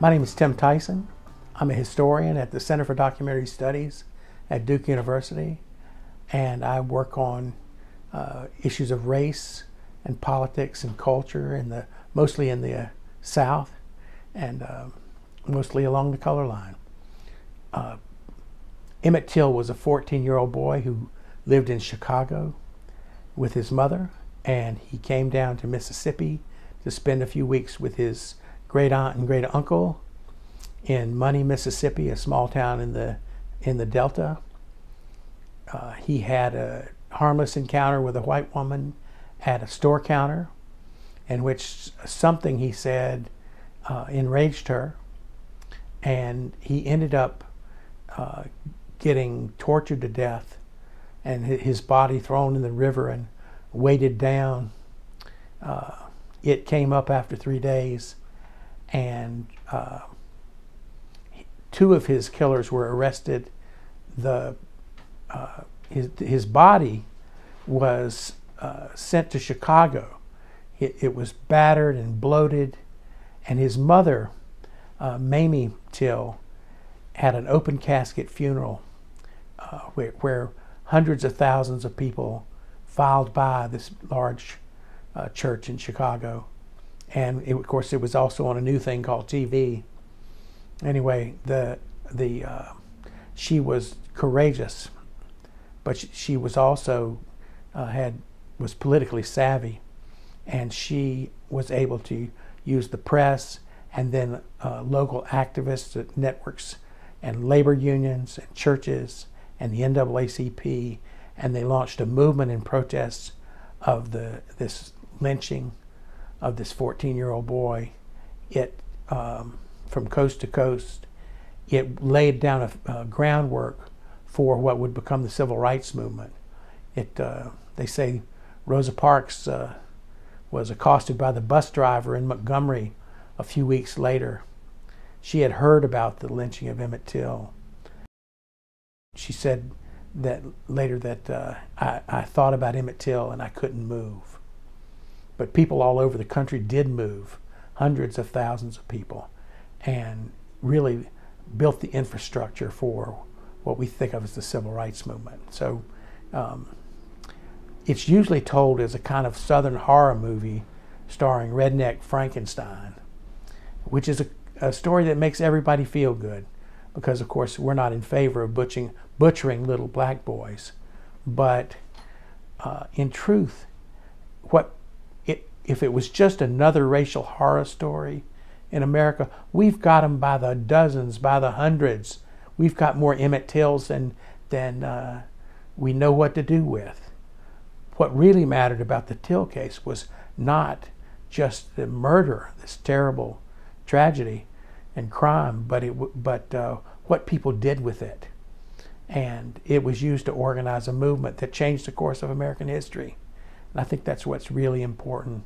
My name is Tim Tyson. I'm a historian at the Center for Documentary Studies at Duke University, and I work on issues of race and politics and culture mostly in the South and mostly along the color line. Emmett Till was a 14-year-old boy who lived in Chicago with his mother, and he came down to Mississippi to spend a few weeks with his great aunt and great uncle in Money, Mississippi, a small town in the Delta. He had a harmless encounter with a white woman at a store counter, in which something he said enraged her, and he ended up getting tortured to death and his body thrown in the river and weighted down. It came up after 3 days, and two of his killers were arrested. His body was sent to Chicago. It was battered and bloated, and his mother, Mamie Till, had an open casket funeral where hundreds of thousands of people filed by this large church in Chicago. And of course it was also on a new thing called TV. Anyway, she was courageous, but she was also was politically savvy, and she was able to use the press and then local activists, networks, and labor unions and churches and the NAACP, and they launched a movement in protest of this lynching of this 14-year-old boy. It from coast to coast, it laid down a groundwork for what would become the civil rights movement. They say Rosa Parks was accosted by the bus driver in Montgomery a few weeks later. She had heard about the lynching of Emmett Till. She said that later that I thought about Emmett Till and I couldn't move. But people all over the country did move, hundreds of thousands of people, and really built the infrastructure for what we think of as the civil rights movement. So it's usually told as a kind of Southern horror movie starring Redneck Frankenstein, which is a story that makes everybody feel good, because of course we're not in favor of butchering little black boys. But in truth, if it was just another racial horror story in America, we've got them by the dozens, by the hundreds. We've got more Emmett Tills than we know what to do with. What really mattered about the Till case was not just the murder, this terrible tragedy and crime, but what people did with it. And it was used to organize a movement that changed the course of American history. And I think that's what's really important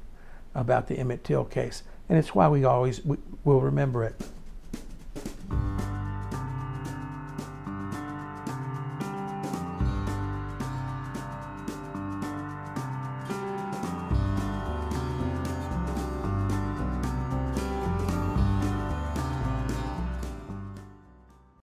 about the Emmett Till case. And it's why we always will remember it.